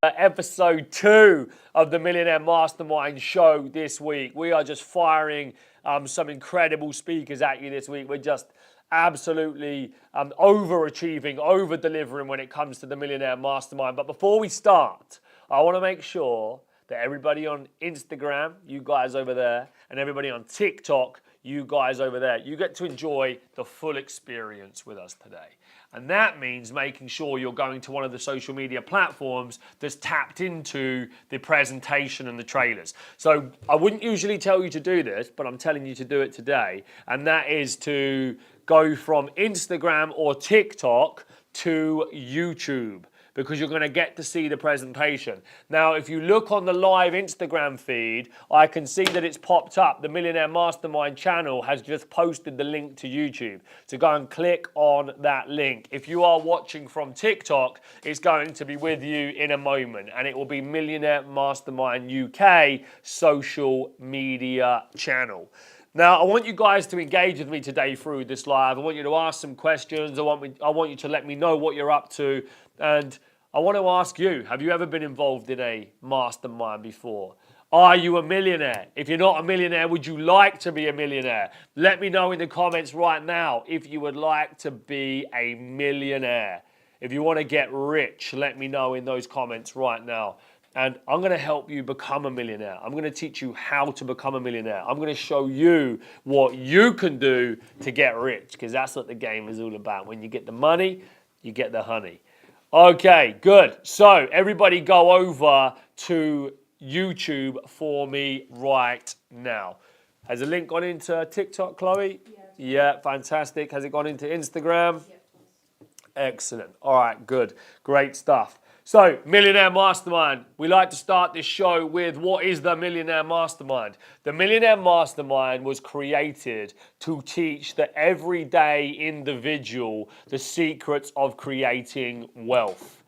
Episode 2 of the Millionaire Mastermind show this week. We are just firing some incredible speakers at you this week. We're just absolutely overachieving, over-delivering when it comes to the Millionaire Mastermind. But before we start, I want to make sure that everybody on Instagram, you guys over there, and everybody on TikTok, you guys over there, you get to enjoy the full experience with us today. And that means making sure you're going to one of the social media platforms that's tapped into the presentation and the trailers. So I wouldn't usually tell you to do this, but I'm telling you to do it today. And that is to go from Instagram or TikTok to YouTube, because you're going to get to see the presentation. Now, if you look on the live Instagram feed, I can see that it's popped up. The Millionaire Mastermind channel has just posted the link to YouTube. So go and click on that link. If you are watching from TikTok, it's going to be with you in a moment, and it will be Millionaire Mastermind UK social media channel. Now, I want you guys to engage with me today through this live. I want you to ask some questions. I want you to let me know what you're up to. And I want to ask you, have you ever been involved in a mastermind before? Are you a millionaire? If you're not a millionaire, would you like to be a millionaire? Let me know in the comments right now if you would like to be a millionaire. If you want to get rich, let me know in those comments right now. And I'm going to help you become a millionaire. I'm going to teach you how to become a millionaire. I'm going to show you what you can do to get rich, because that's what the game is all about. When you get the money, you get the honey. Okay, good. So everybody go over to YouTube for me right now. Has the link gone into TikTok, Chloe? Yeah, fantastic. Has it gone into Instagram? Yeah. Excellent. All right, good. Great stuff. So, Millionaire Mastermind. We like to start this show with, what is the Millionaire Mastermind? The Millionaire Mastermind was created to teach the everyday individual the secrets of creating wealth.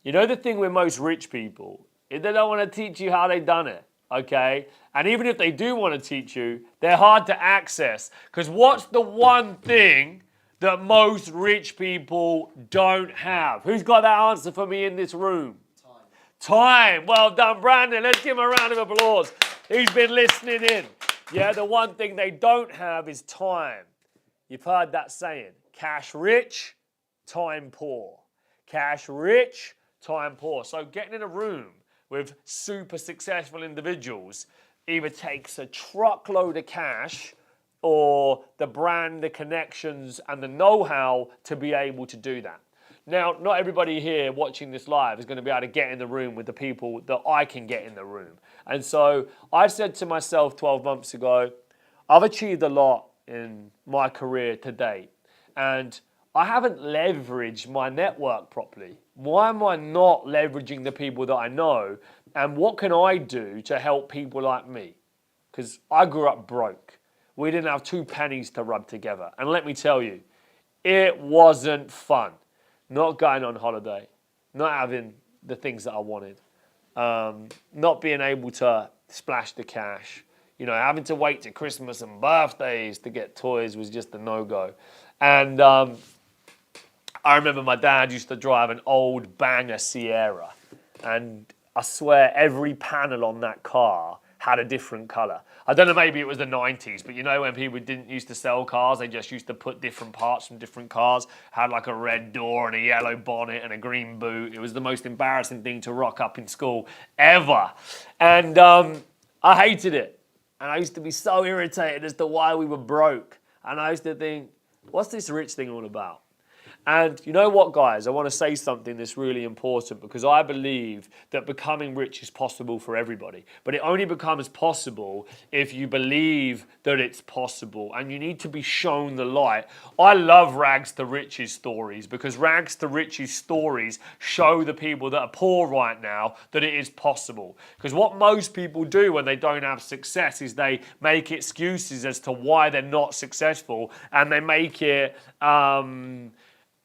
You know the thing with most rich people, is they don't want to teach you how they done it, okay? And even if they do want to teach you, they're hard to access. Because what's the one thing that most rich people don't have? Who's got that answer for me in this room? Time. Well done, Brandon. Let's give him a round of applause. He's been listening in. Yeah, the one thing they don't have is time. You've heard that saying. Cash rich, time poor. Cash rich, time poor. So getting in a room with super successful individuals either takes a truckload of cash or the brand, the connections, and the know-how to be able to do that. Now, not everybody here watching this live is going to be able to get in the room with the people that I can get in the room. And so I said to myself 12 months ago, I've achieved a lot in my career to date, and I haven't leveraged my network properly. Why am I not leveraging the people that I know? And what can I do to help people like me? Because I grew up broke. We didn't have 2 pennies to rub together. And let me tell you, it wasn't fun. Not going on holiday, not having the things that I wanted, not being able to splash the cash, having to wait to Christmas and birthdays to get toys was just a no-go. And I remember my dad used to drive an old banger Sierra, and I swear every panel on that car had a different colour. I don't know, maybe it was the 90s, but when people didn't used to sell cars, they just used to put different parts from different cars, had like a red door and a yellow bonnet and a green boot. It was the most embarrassing thing to rock up in school ever. And I hated it. And I used to be so irritated as to why we were broke. And I used to think, what's this rich thing all about? And you know what, guys? I want to say something that's really important, because I believe that becoming rich is possible for everybody. But it only becomes possible if you believe that it's possible, and you need to be shown the light. I love rags to riches stories, because rags to riches stories show the people that are poor right now that it is possible. Because what most people do when they don't have success is they make excuses as to why they're not successful, and they make it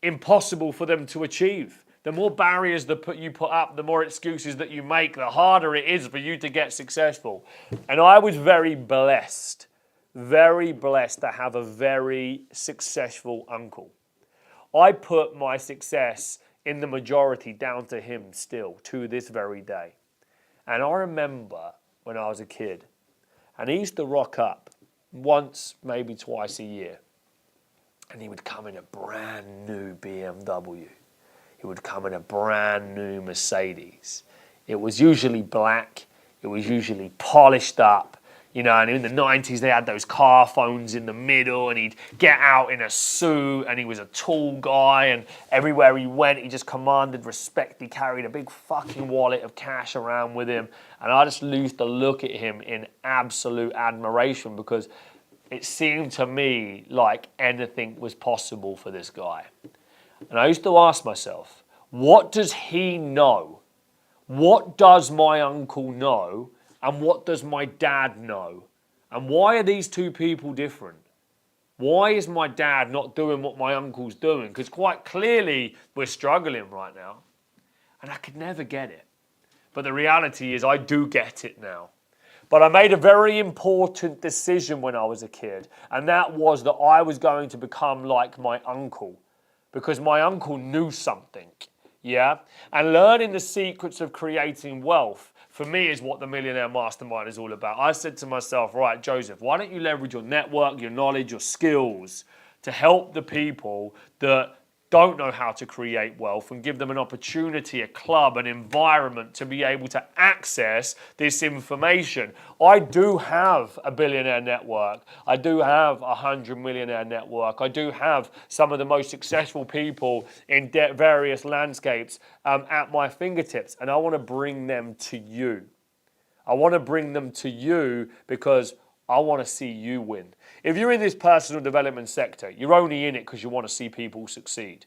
impossible for them to achieve. The more barriers that you put up, the more excuses that you make, the harder it is for you to get successful. And I was very blessed to have a very successful uncle. I put my success in the majority down to him still to this very day. And I remember when I was a kid, and he used to rock up once, maybe twice a year, and he would come in a brand new BMW. He would come in a brand new Mercedes. It was usually black. It was usually polished up. You know, and in the 90s, they had those car phones in the middle, and he'd get out in a suit, and he was a tall guy, and everywhere he went, he just commanded respect. He carried a big fucking wallet of cash around with him, and I just used to look at him in absolute admiration because it seemed to me like anything was possible for this guy. And I used to ask myself, what does he know? What does my uncle know? And what does my dad know? And why are these two people different? Why is my dad not doing what my uncle's doing? Because quite clearly we're struggling right now. And I could never get it. But the reality is I do get it now. But I made a very important decision when I was a kid. And that was that I was going to become like my uncle. Because my uncle knew something. Yeah? And learning the secrets of creating wealth for me is what the Millionaire Mastermind is all about. I said to myself, right, Joseph, why don't you leverage your network, your knowledge, your skills to help the people that don't know how to create wealth and give them an opportunity, a club, an environment to be able to access this information. I do have a billionaire network. I do have a 100 millionaire network. I do have some of the most successful people in various landscapes at my fingertips, and I want to bring them to you. I want to bring them to you because I want to see you win. If you're in this personal development sector, you're only in it because you want to see people succeed.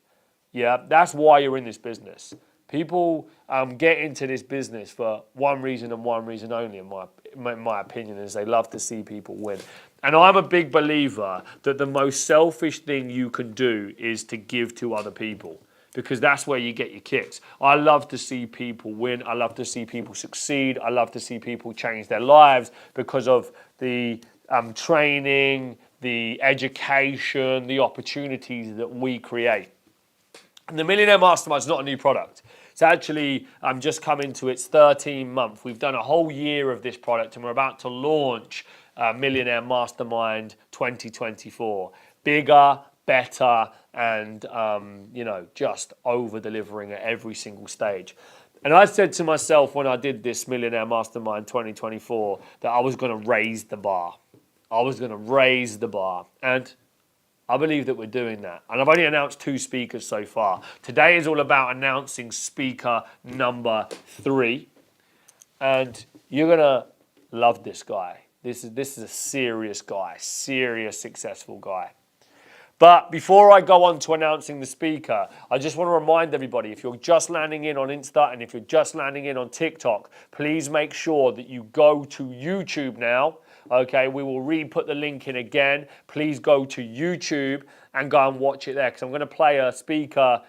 Yeah, that's why you're in this business. People get into this business for one reason and one reason only, in my opinion, is they love to see people win. And I'm a big believer that the most selfish thing you can do is to give to other people, because that's where you get your kicks. I love to see people win. I love to see people succeed. I love to see people change their lives because of the training, the education, the opportunities that we create. And the Millionaire Mastermind is not a new product. It's actually just come into its 13th month. We've done a whole year of this product, and we're about to launch Millionaire Mastermind 2024. Bigger, better, and just over-delivering at every single stage. And I said to myself when I did this Millionaire Mastermind 2024 that I was going to raise the bar. I was going to raise the bar. And I believe that we're doing that. And I've only announced 2 speakers so far. Today is all about announcing speaker number 3. And you're going to love this guy. This is a serious guy, serious, successful guy. But before I go on to announcing the speaker, I just want to remind everybody, if you're just landing in on Insta and if you're just landing in on TikTok, please make sure that you go to YouTube now. Okay, we will re-put the link in again. Please go to YouTube and go and watch it there, because I'm going to play a speaker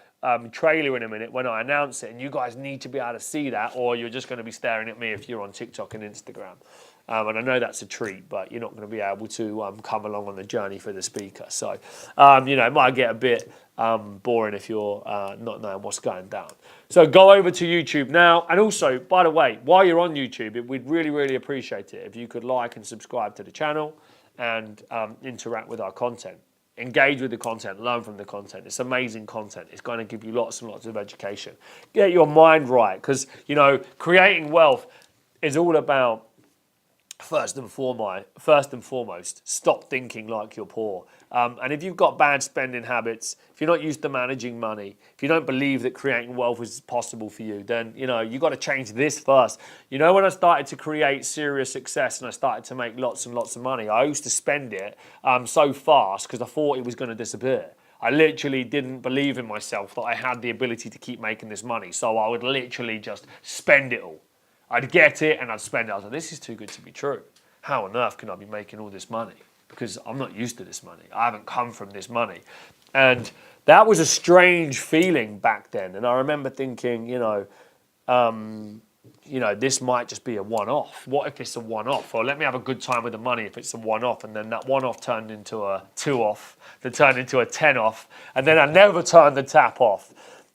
trailer in a minute when I announce it, and you guys need to be able to see that, or you're just going to be staring at me if you're on TikTok and Instagram. And I know that's a treat, but you're not going to be able to come along on the journey for the speaker. So, it might get a bit boring if you're not knowing what's going down. So go over to YouTube now. And also, by the way, while you're on YouTube, we'd really, really appreciate it if you could like and subscribe to the channel and interact with our content. Engage with the content, learn from the content. It's amazing content. It's going to give you lots and lots of education. Get your mind right, because, creating wealth is all about, First and foremost, stop thinking like you're poor. And if you've got bad spending habits, if you're not used to managing money, if you don't believe that creating wealth is possible for you, then, you've got to change this first. When I started to create serious success and I started to make lots and lots of money, I used to spend it so fast because I thought it was going to disappear. I literally didn't believe in myself that I had the ability to keep making this money. So I would literally just spend it all. I'd get it and I'd spend it. I was like, this is too good to be true. How on earth can I be making all this money? Because I'm not used to this money. I haven't come from this money. And that was a strange feeling back then. And I remember thinking, this might just be a one-off. What if it's a one-off? Or let me have a good time with the money if it's a one-off. And then that one-off turned into a two-off, that turned into a 10-off. And then I never turned the tap off.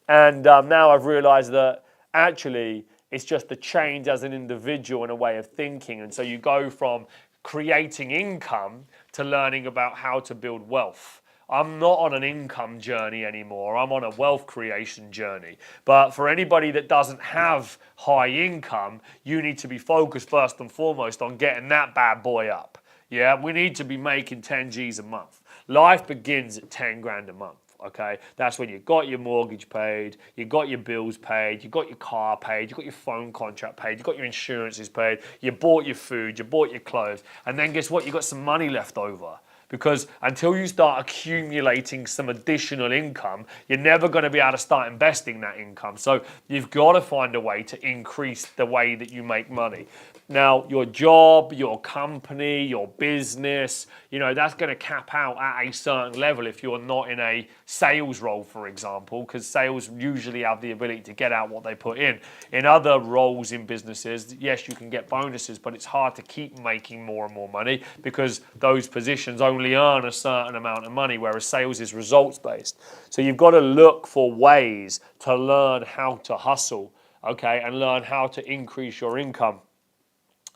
And now I've realized that actually it's just a change as an individual and a way of thinking. And so you go from creating income to learning about how to build wealth. I'm not on an income journey anymore. I'm on a wealth creation journey. But for anybody that doesn't have high income, you need to be focused first and foremost on getting that bad boy up. Yeah, we need to be making 10 G's a month. Life begins at 10 grand a month. Okay, that's when you got your mortgage paid, you got your bills paid, you got your car paid, you got your phone contract paid, you got your insurances paid, you bought your food, you bought your clothes, and then guess what? You got some money left over. Because until you start accumulating some additional income, you're never going to be able to start investing that income. So you've got to find a way to increase the way that you make money. Now, your job, your company, your business, that's going to cap out at a certain level if you're not in a sales role, for example, because sales usually have the ability to get out what they put in. In other roles in businesses, yes, you can get bonuses, but it's hard to keep making more and more money because those positions only earn a certain amount of money, whereas sales is results-based. So you've got to look for ways to learn how to hustle, okay, and learn how to increase your income.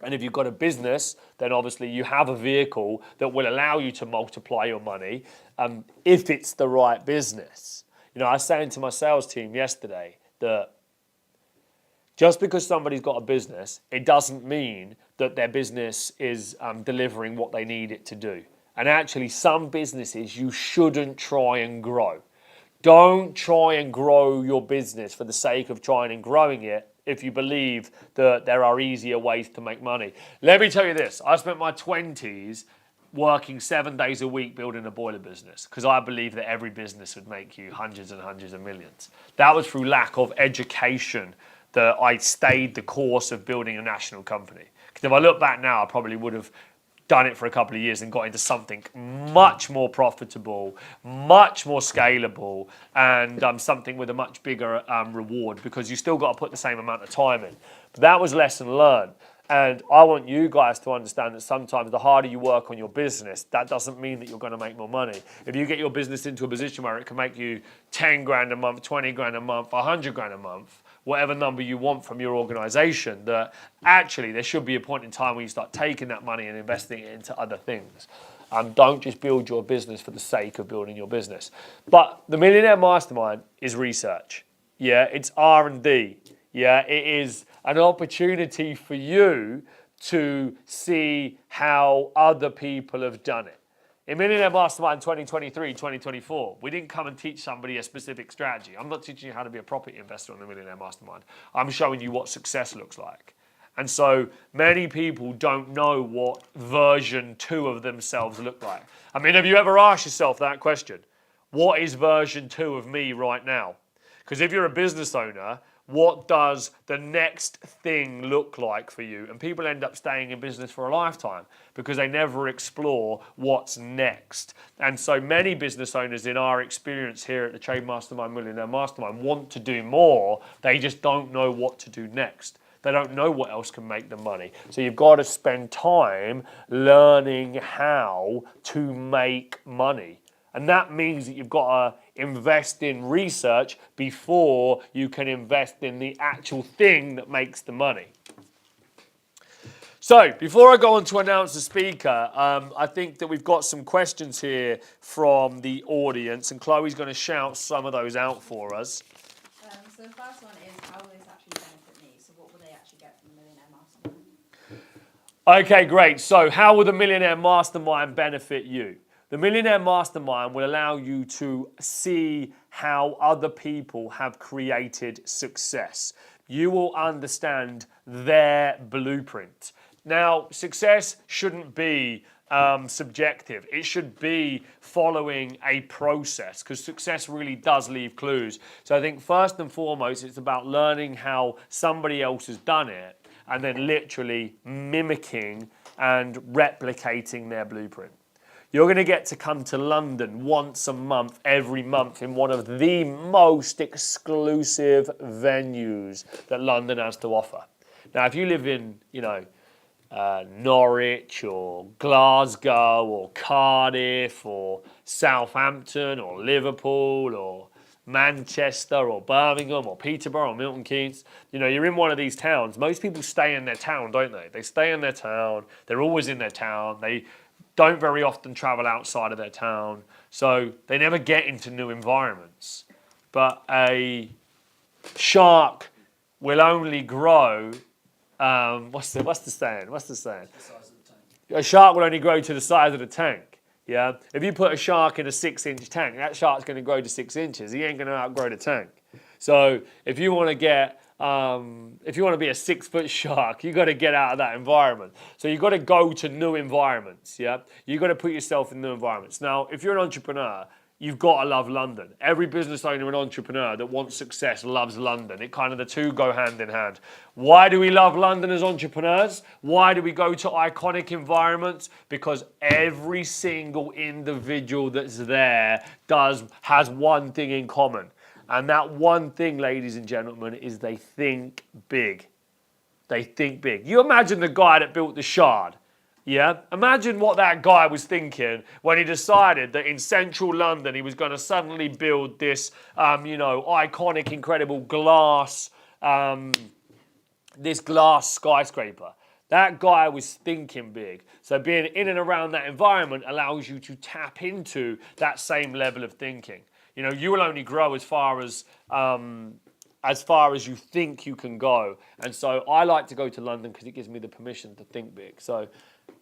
And if you've got a business, then obviously you have a vehicle that will allow you to multiply your money if it's the right business. I was saying to my sales team yesterday that just because somebody's got a business, it doesn't mean that their business is delivering what they need it to do. And actually, some businesses you shouldn't try and grow. Don't try and grow your business for the sake of trying and growing it if you believe that there are easier ways to make money. Let me tell you this. I spent my 20s working 7 days a week building a boiler business because I believe that every business would make you hundreds and hundreds of millions. That was through lack of education that I stayed the course of building a national company. Because if I look back now, I probably would have done it for a couple of years and got into something much more profitable, much more scalable, and something with a much bigger reward because you still got to put the same amount of time in. But that was lesson learned. And I want you guys to understand that sometimes the harder you work on your business, that doesn't mean that you're going to make more money. If you get your business into a position where it can make you 10 grand a month, 20 grand a month, 100 grand a month, whatever number you want from your organization, that actually there should be a point in time where you start taking that money and investing it into other things. Don't just build your business for the sake of building your business. But the Millionaire Mastermind is research. Yeah, it's R&D. Yeah, it is an opportunity for you to see how other people have done it. In Millionaire Mastermind 2023, 2024, we didn't come and teach somebody a specific strategy. I'm not teaching you how to be a property investor on the Millionaire Mastermind. I'm showing you what success looks like. And so many people don't know what version 2 of themselves look like. I mean, have you ever asked yourself that question? What is version 2 of me right now? Because if you're a business owner, what does the next thing look like for you? And people end up staying in business for a lifetime because they never explore what's next. And so many business owners in our experience here at the Trade Mastermind Millionaire Mastermind want to do more. They just don't know what to do next. They don't know what else can make them money. So you've got to spend time learning how to make money. And that means that you've got to invest in research before you can invest in the actual thing that makes the money. So, before I go on to announce the speaker, I think that we've got some questions here from the audience, and Chloe's going to shout some of those out for us. So the first one is, how will this actually benefit me? So what will they actually get from the Millionaire Mastermind? Okay, great. So how will the Millionaire Mastermind benefit you? The Millionaire Mastermind will allow you to see how other people have created success. You will understand their blueprint. Now, success shouldn't be subjective. It should be following a process because success really does leave clues. So I think first and foremost, it's about learning how somebody else has done it and then literally mimicking and replicating their blueprint. You're going to get to come to London once a month, every month, in one of the most exclusive venues that London has to offer. Now, if you live in, Norwich or Glasgow or Cardiff or Southampton or Liverpool or Manchester or Birmingham or Peterborough or Milton Keynes, you know, you're in one of these towns. Most people stay in their town, don't they? They stay in their town. They're always in their town. They don't very often travel outside of their town. So they never get into new environments. But a shark will only grow, what's the saying? The size of the tank. A shark will only grow to the size of the tank. Yeah, if you put a shark in a 6-inch tank, that shark's going to grow to 6 inches. He ain't going to outgrow the tank. So if you want to get, if you want to be a 6-foot shark, you got to get out of that environment. So you got to go to new environments. Yeah, you got to put yourself in new environments. Now, if you're an entrepreneur, you've got to love London. Every business owner and entrepreneur that wants success loves London. It kind of the two go hand in hand. Why do we love London as entrepreneurs? Why do we go to iconic environments? Because every single individual that's there has one thing in common. And that one thing, ladies and gentlemen, is they think big. They think big. You imagine the guy that built the Shard. Yeah, imagine what that guy was thinking when he decided that in central London he was going to suddenly build this, iconic, incredible glass, this glass skyscraper. That guy was thinking big. So being in and around that environment allows you to tap into that same level of thinking. You know, you will only grow as far as you think you can go. And so I like to go to London because it gives me the permission to think big. So.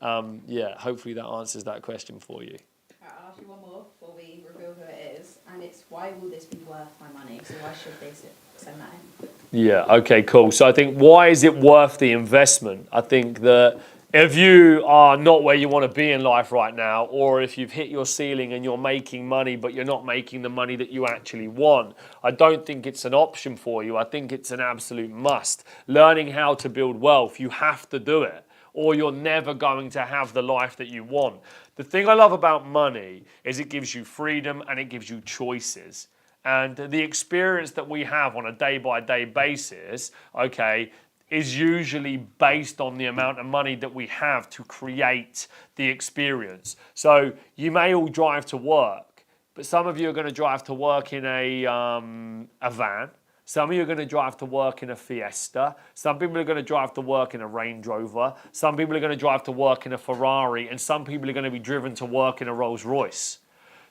Hopefully that answers that question for you. I'll ask you one more before we reveal who it is, and it's why will this be worth my money? So why should they send that in? Yeah, okay, cool. So I think why is it worth the investment? I think that if you are not where you want to be in life right now, or if you've hit your ceiling and you're making money, but you're not making the money that you actually want, I don't think it's an option for you. I think it's an absolute must. Learning how to build wealth, you have to do it, or you're never going to have the life that you want. The thing I love about money is it gives you freedom and it gives you choices. And the experience that we have on a day-by-day basis, okay, is usually based on the amount of money that we have to create the experience. So you may all drive to work, but some of you are going to drive to work in a van. Some of you are going to drive to work in a Fiesta. Some people are going to drive to work in a Range Rover. Some people are going to drive to work in a Ferrari. And some people are going to be driven to work in a Rolls Royce.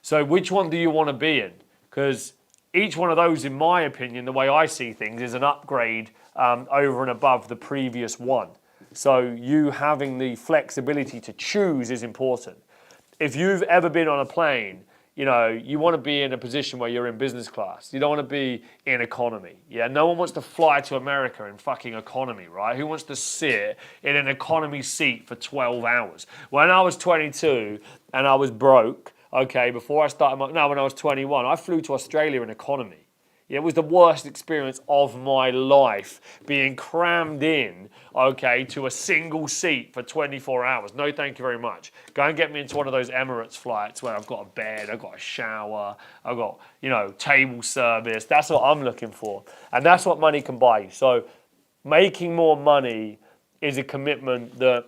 So which one do you want to be in? Because each one of those, in my opinion, the way I see things, is an upgrade over and above the previous one. So you having the flexibility to choose is important. If you've ever been on a plane, you know, you want to be in a position where you're in business class. You don't want to be in economy. Yeah, no one wants to fly to America in fucking economy, right? Who wants to sit in an economy seat for 12 hours? When I was 22 and I was broke, okay, when I was 21, I flew to Australia in economy. It was the worst experience of my life, being crammed in, okay, to a single seat for 24 hours. No, thank you very much. Go and get me into one of those Emirates flights where I've got a bed, I've got a shower, I've got, table service. That's what I'm looking for. And that's what money can buy you. So making more money is a commitment that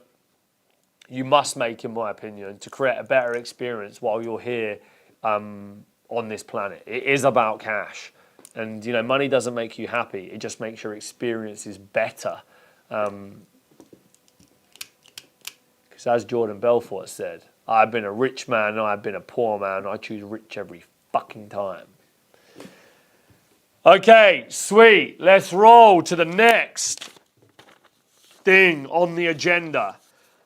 you must make, in my opinion, to create a better experience while you're here on this planet. It is about cash. And, money doesn't make you happy. It just makes your experiences better. Because as Jordan Belfort said, I've been a rich man and I've been a poor man. I choose rich every fucking time. Okay, sweet. Let's roll to the next thing on the agenda.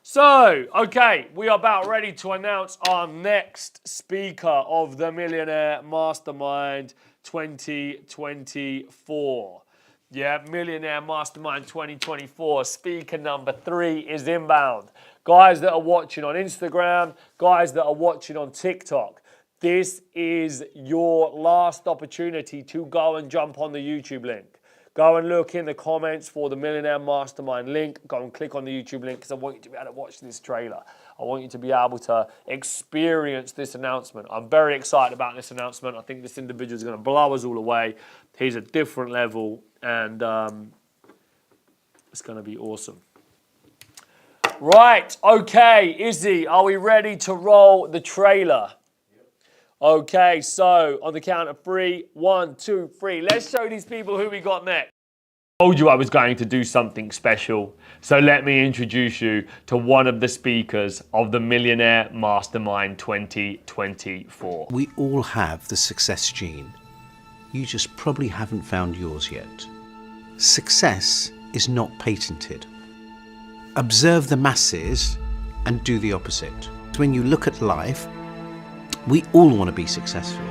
So, okay, we are about ready to announce our next speaker of the Millionaire Mastermind 2024. Yeah, Millionaire Mastermind 2024. Speaker number 3 is inbound. Guys that are watching on Instagram, guys that are watching on TikTok, this is your last opportunity to go and jump on the YouTube link. Go and look in the comments for the Millionaire Mastermind link. Go and click on the YouTube link because I want you to be able to watch this trailer. I want you to be able to experience this announcement. I'm very excited about this announcement. I think this individual is going to blow us all away. He's a different level and it's going to be awesome. Right, okay, Izzy, are we ready to roll the trailer? Okay, so on the count of three, 1, 2, 3. Let's show these people who we got next. I told you I was going to do something special. So let me introduce you to one of the speakers of the Millionaire Mastermind 2024. We all have the success gene. You just probably haven't found yours yet. Success is not patented. Observe the masses and do the opposite. When you look at life, we all want to be successful,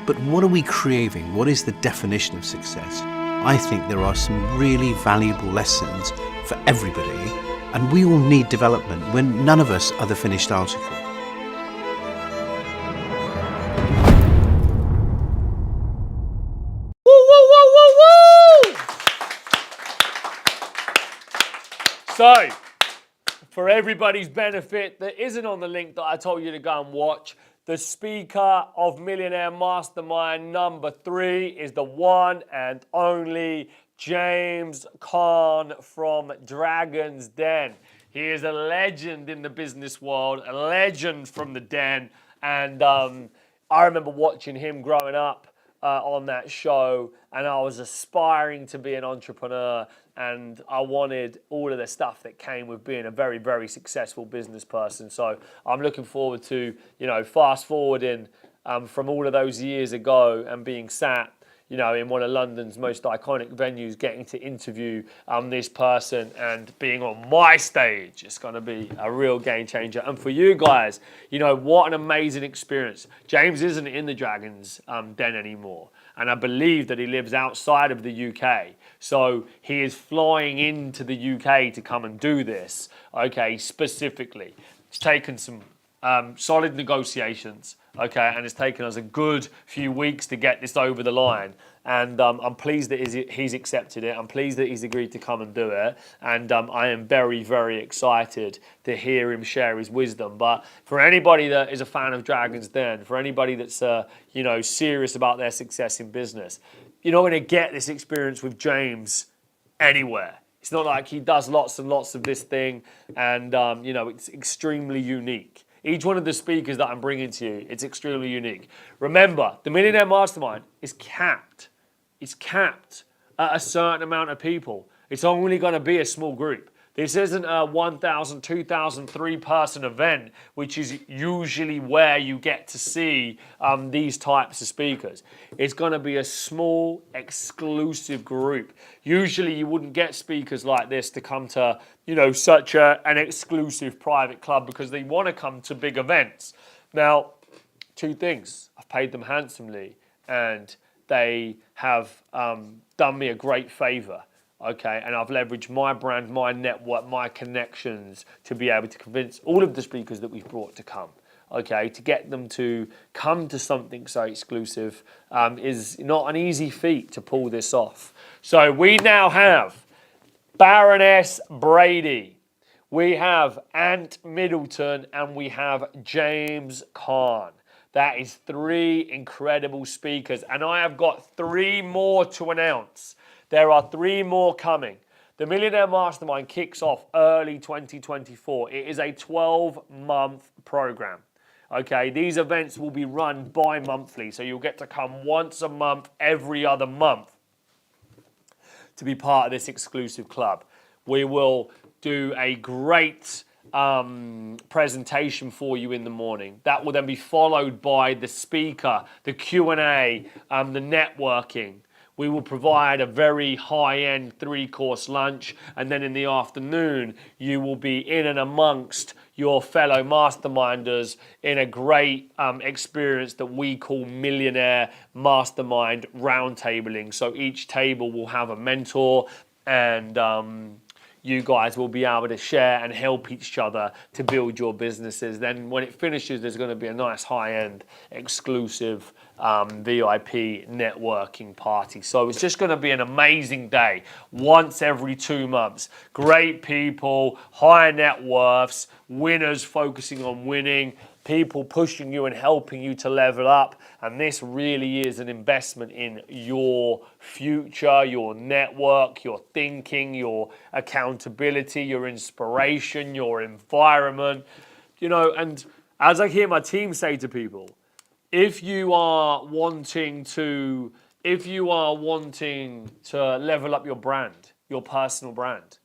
but what are we craving? What is the definition of success? I think there are some really valuable lessons for everybody, and we all need development when none of us are the finished article. Woo, woo, woo, woo, woo! So, for everybody's benefit that isn't on the link that I told you to go and watch, the speaker of Millionaire Mastermind number 3 is the one and only James Caan from Dragon's Den. He is a legend in the business world, a legend from the Den, and I remember watching him growing up on that show, and I was aspiring to be an entrepreneur, and I wanted all of the stuff that came with being a very, very successful business person. So I'm looking forward to, fast forwarding from all of those years ago and being sat, in one of London's most iconic venues, getting to interview this person and being on my stage. It's going to be a real game changer. And for you guys, what an amazing experience. James isn't in the Dragon's Den anymore. And I believe that he lives outside of the UK. So he is flying into the UK to come and do this, okay, specifically. It's taken some solid negotiations, okay, and it's taken us a good few weeks to get this over the line. And I'm pleased that he's accepted it. I'm pleased that he's agreed to come and do it. And I am very, very excited to hear him share his wisdom. But for anybody that is a fan of Dragon's Den, for anybody that's serious about their success in business, you're not going to get this experience with James anywhere. It's not like he does lots and lots of this thing, and it's extremely unique. Each one of the speakers that I'm bringing to you, it's extremely unique. Remember, the Millionaire Mastermind is capped. It's capped at a certain amount of people. It's only going to be a small group. This isn't a 1,000, 2,000, 3-person event, which is usually where you get to see these types of speakers. It's going to be a small, exclusive group. Usually you wouldn't get speakers like this to come to, such an exclusive private club because they want to come to big events. Now, 2 things. I've paid them handsomely, and they have done me a great favor. Okay, and I've leveraged my brand, my network, my connections to be able to convince all of the speakers that we've brought to come. Okay, to get them to come to something so exclusive is not an easy feat to pull this off. So we now have Baroness Brady, we have Ant Middleton, and we have James Caan. That is 3 incredible speakers, and I have got 3 more to announce. There are 3 more coming. The Millionaire Mastermind kicks off early 2024. It is a 12-month program. Okay, these events will be run bi-monthly, so you'll get to come once a month, every other month, to be part of this exclusive club. We will do a great presentation for you in the morning. That will then be followed by the speaker, the Q&A, the networking. We will provide a very high-end 3-course lunch, and then in the afternoon, you will be in and amongst your fellow masterminders in a great experience that we call Millionaire Mastermind roundtabling. So each table will have a mentor, and you guys will be able to share and help each other to build your businesses. Then when it finishes, there's going to be a nice high-end exclusive VIP networking party. So it's just going to be an amazing day once every 2 months. Great people, high net worths, winners focusing on winning, people pushing you and helping you to level up. And this really is an investment in your future, your network, your thinking, your accountability, your inspiration, your environment. And as I hear my team say to people, if you are wanting to level up your brand, your personal brand,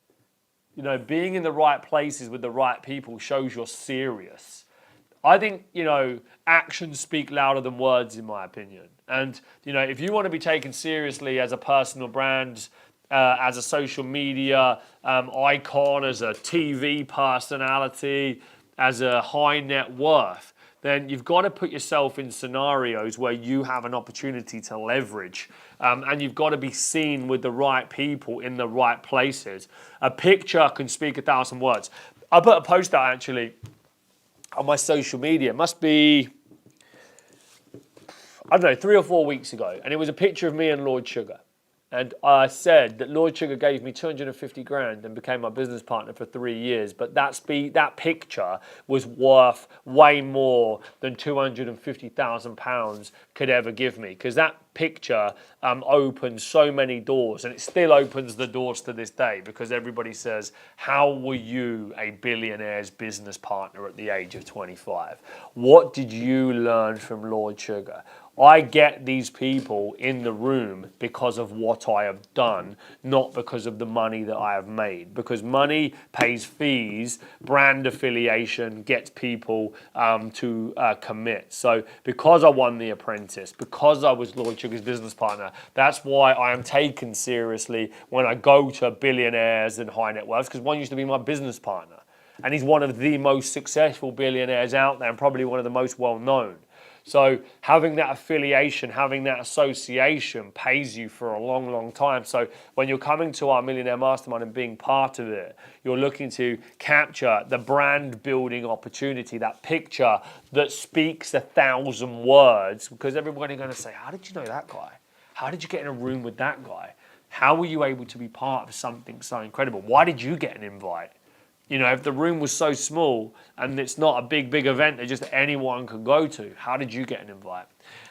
you know, being in the right places with the right people shows you're serious. I think, you know, actions speak louder than words, in my opinion. And, you know, if you want to be taken seriously as a personal brand, as a social media icon, as a TV personality, as a high net worth, then you've got to put yourself in scenarios where you have an opportunity to leverage. And you've got to be seen with the right people in the right places. A picture can speak 1,000 words. I put a post out actually on my social media. It must be, I don't know, 3 or 4 weeks ago. And it was a picture of me and Lord Sugar. And I said that Lord Sugar gave me 250 grand and became my business partner for 3 years. But that picture was worth way more than £250,000 could ever give me. Because that picture opened so many doors, and it still opens the doors to this day, because everybody says, how were you a billionaire's business partner at the age of 25? What did you learn from Lord Sugar? I get these people in the room because of what I have done, not because of the money that I have made. Because money pays fees, brand affiliation gets people to commit. So because I won The Apprentice, because I was Lord Sugar's business partner, that's why I am taken seriously when I go to billionaires and high net worths, because one used to be my business partner. And he's one of the most successful billionaires out there and probably one of the most well known. So having that affiliation, having that association pays you for a long, long time. So when you're coming to our Millionaire Mastermind and being part of it, you're looking to capture the brand building opportunity, that picture that speaks 1,000 words, because everybody's going to say, how did you know that guy? How did you get in a room with that guy? How were you able to be part of something so incredible? Why did you get an invite? You know, if the room was so small and it's not a big event that just anyone could go to, how did you get an invite?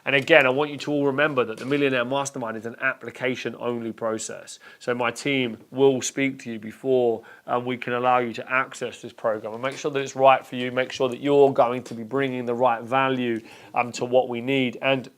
And again, I want you to all remember that the Millionaire Mastermind is an application-only process. So my team will speak to you before we can allow you to access this program, and make sure that it's right for you, make sure that you're going to be bringing the right value to what we need. And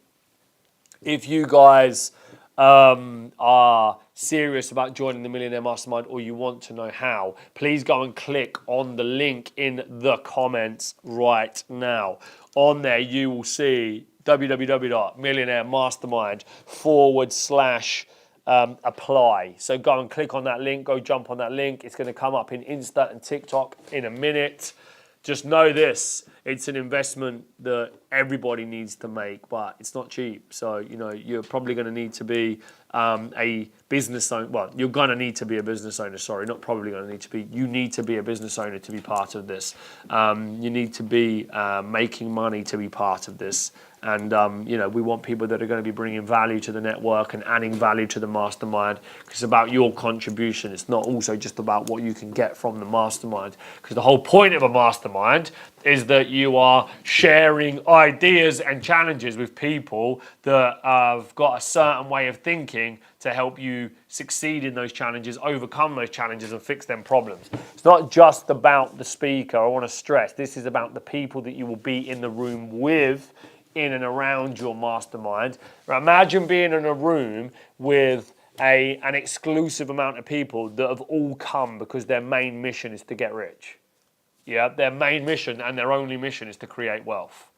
if you guys are serious about joining the Millionaire Mastermind, or you want to know how, please go and click on the link in the comments right now. On there you will see www.millionairemastermind.com/apply. So go and click on that link, go jump on that link. It's going to come up in Insta and TikTok in a minute. Just know this, it's an investment that everybody needs to make, but it's not cheap. So, you know, you're probably going to need to be a business owner. Well, you're going to need to be a business owner, sorry, not probably going to need to be. You need to be a business owner to be part of this. You need to be making money to be part of this. And, you know, we want people that are going to be bringing value to the network and adding value to the mastermind. It's about your contribution. It's not also just about what you can get from the mastermind. Because the whole point of a mastermind is that you are sharing ideas and challenges with people that have got a certain way of thinking to help you succeed in those challenges, overcome those challenges, and fix them problems. It's not just about the speaker. I want to stress, this is about the people that you will be in the room with, in and around your mastermind. Imagine being in a room with an exclusive amount of people that have all come because their main mission is to get rich. Yeah, their main mission and their only mission is to create wealth.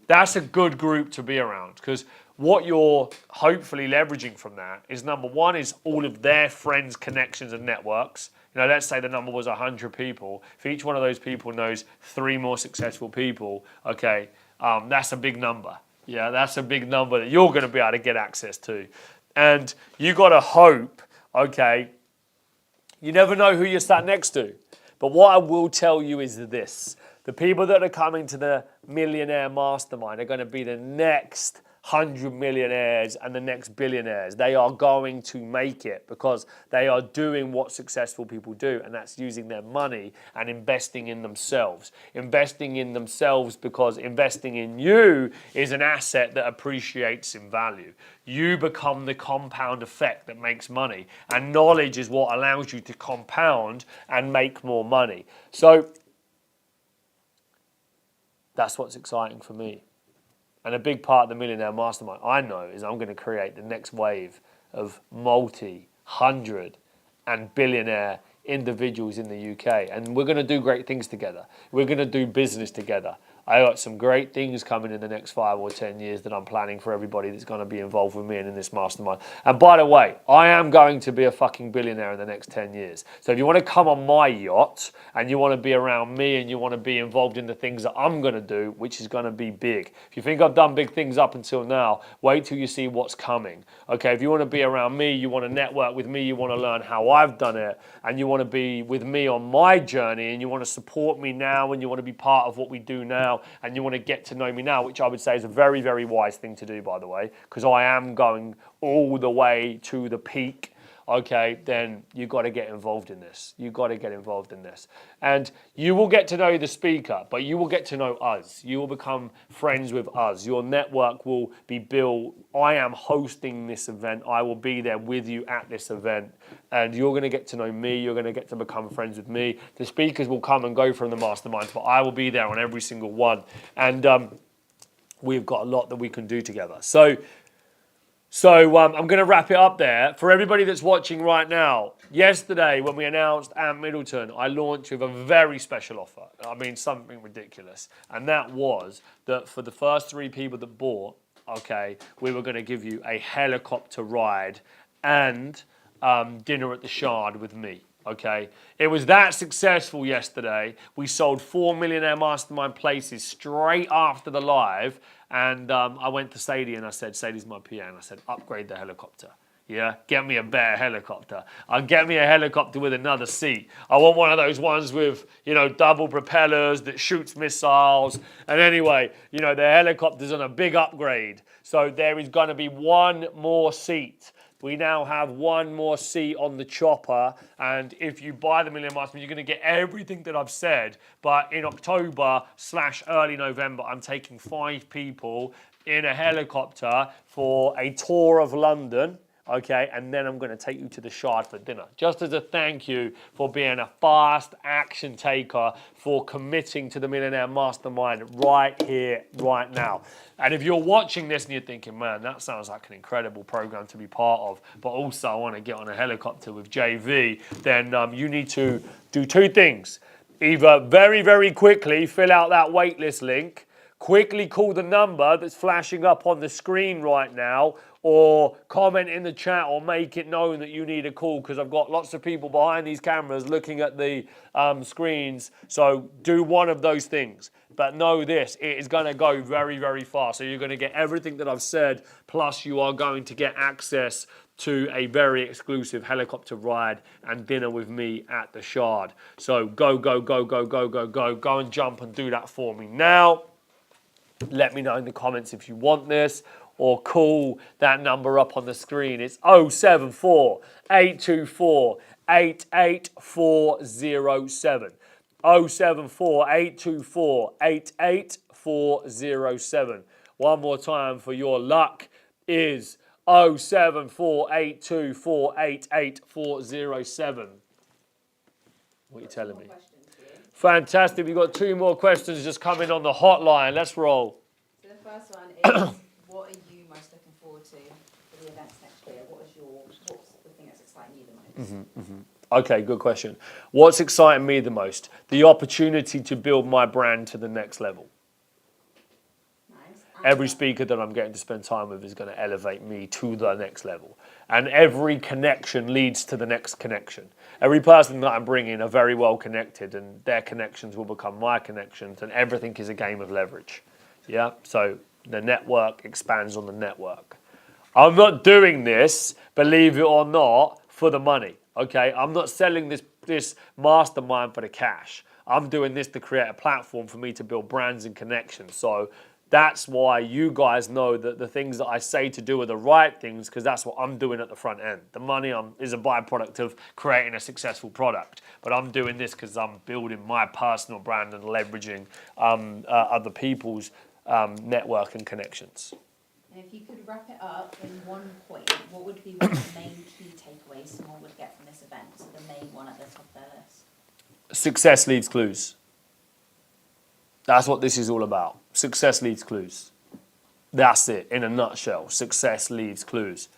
That's a good group to be around, because what you're hopefully leveraging from that is, number one, is all of their friends, connections, and networks. You know, let's say the number was 100 people. If each one of those people knows 3 more successful people, okay, that's a big number. Yeah, that's a big number that you're going to be able to get access to. And you got to hope, okay, you never know who you're sat next to. But what I will tell you is this. The people that are coming to the Millionaire Mastermind are going to be the next 100 millionaires and the next billionaires. They are going to make it because they are doing what successful people do, and that's using their money and investing in themselves. Investing in themselves, because investing in you is an asset that appreciates in value. You become the compound effect that makes money, and knowledge is what allows you to compound and make more money. So that's what's exciting for me. And a big part of the Millionaire Mastermind, I know, is I'm going to create the next wave of multi-hundred and billionaire individuals in the UK. And we're going to do great things together. We're going to do business together. I got some great things coming in the next 5 or 10 years that I'm planning for everybody that's going to be involved with me and in this mastermind. And by the way, I am going to be a fucking billionaire in the next 10 years. So if you want to come on my yacht and you want to be around me and you want to be involved in the things that I'm going to do, which is going to be big. If you think I've done big things up until now, wait till you see what's coming. Okay, if you want to be around me, you want to network with me, you want to learn how I've done it, and you want to be with me on my journey, and you want to support me now, and you want to be part of what we do now, and you want to get to know me now, which I would say is a very, very wise thing to do, by the way, because I am going all the way to the peak, okay, then you've got to get involved in this. You've got to get involved in this. And you will get to know the speaker, but you will get to know us. You will become friends with us. Your network will be built. I am hosting this event. I will be there with you at this event. And you're going to get to know me. You're going to get to become friends with me. The speakers will come and go from the masterminds, but I will be there on every single one. And we've got a lot that we can do together. So I'm going to wrap it up there. For everybody that's watching right now, yesterday when we announced Ant Middleton, I launched with a very special offer. I mean, something ridiculous. And that was that for the first 3 people that bought, okay, we were going to give you a helicopter ride and dinner at the Shard with me. Okay, it was that successful yesterday. We sold 4 Millionaire Mastermind places straight after the live, and I went to Sadie and I said, Sadie's my PA, and I said, upgrade the helicopter. Yeah, get me a better helicopter. Get me a helicopter with another seat. I want one of those ones with, you know, double propellers that shoots missiles. And anyway, you know, the helicopter's on a big upgrade. So there is going to be 1 more seat. We now have 1 more seat on the chopper, and if you buy the Millionaire Mastermind, you're going to get everything that I've said. But in October/early November, I'm taking 5 people in a helicopter for a tour of London. Okay, and then I'm going to take you to the Shard for dinner. Just as a thank you for being a fast action taker, for committing to the Millionaire Mastermind right here, right now. And if you're watching this and you're thinking, man, that sounds like an incredible program to be part of, but also I want to get on a helicopter with JV, then you need to do 2 things. Either very, very quickly fill out that waitlist link, quickly call the number that's flashing up on the screen right now, or comment in the chat or make it known that you need a call, because I've got lots of people behind these cameras looking at the screens. So do one of those things. But know this, it is going to go very, very fast. So you're going to get everything that I've said, plus you are going to get access to a very exclusive helicopter ride and dinner with me at the Shard. So go and jump and do that for me now. Let me know in the comments if you want this, or call that number up on the screen. It's 074 824 88407. 074 824 88407. One more time for your luck is 074 824 88407. What are you telling me? Fantastic. We've got 2 more questions just coming on the hotline. Let's roll. So the first one is, what are you most looking forward to for the events next year? What's the thing that's exciting you the most? Okay, good question. What's exciting me the most? The opportunity to build my brand to the next level. Nice. Every speaker that I'm getting to spend time with is going to elevate me to the next level. And every connection leads to the next connection. Every person that I'm bringing are very well connected, and their connections will become my connections, and everything is a game of leverage. Yeah, so the network expands on the network. I'm not doing this, believe it or not, for the money. Okay, I'm not selling this mastermind for the cash. I'm doing this to create a platform for me to build brands and connections. So that's why you guys know that the things that I say to do are the right things, because that's what I'm doing at the front end. The money is a byproduct of creating a successful product. But I'm doing this because I'm building my personal brand and leveraging other people's network and connections. And if you could wrap it up in 1 point, what would be one of the main key takeaways someone would get from this event? So the main one at the top of their list. Success leaves clues. That's what this is all about. Success leaves clues. That's it, in a nutshell. Success leaves clues.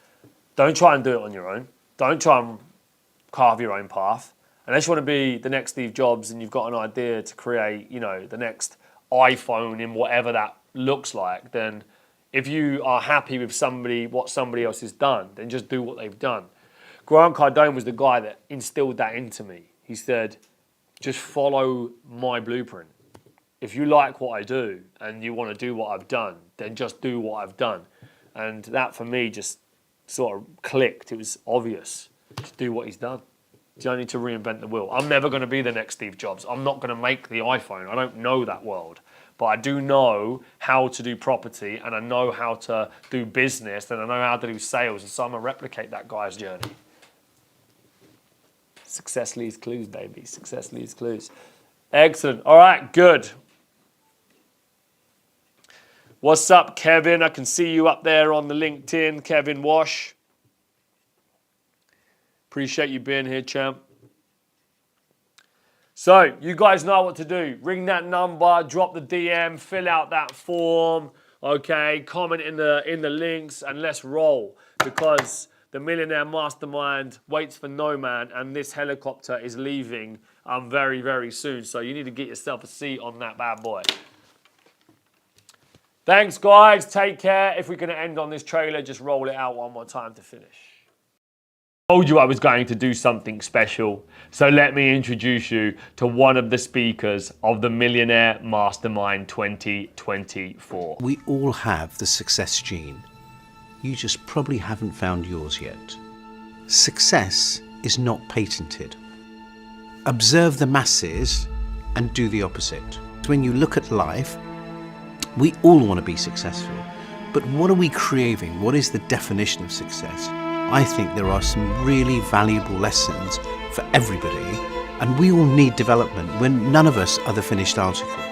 Don't try and do it on your own. Don't try and carve your own path. Unless you want to be the next Steve Jobs and you've got an idea to create, the next iPhone in whatever that looks like, then if you are happy with what somebody else has done, then just do what they've done. Grant Cardone was the guy that instilled that into me. He said, just follow my blueprint. If you like what I do and you want to do what I've done, then just do what I've done. And that for me just sort of clicked. It was obvious. Just do what he's done. You don't need to reinvent the wheel. I'm never going to be the next Steve Jobs. I'm not going to make the iPhone. I don't know that world. But I do know how to do property, and I know how to do business, and I know how to do sales. And so I'm going to replicate that guy's journey. Success leaves clues, baby. Success leaves clues. Excellent. All right, good. What's up, Kevin? I can see you up there on the LinkedIn, Kevin Wash. Appreciate you being here, champ. So, you guys know what to do. Ring that number, drop the DM, fill out that form, okay? Comment in the links, and let's roll. Because the Millionaire Mastermind waits for no man, and this helicopter is leaving very, very soon. So, you need to get yourself a seat on that bad boy. Thanks, guys. Take care. If we're going to end on this trailer, just roll it out one more time to finish. I told you I was going to do something special, so let me introduce you to one of the speakers of the Millionaire Mastermind 2024. We all have the success gene. You just probably haven't found yours yet. Success is not patented. Observe the masses and do the opposite. When you look at life, we all want to be successful, but what are we craving? What is the definition of success? I think there are some really valuable lessons for everybody, and we all need development when none of us are the finished article.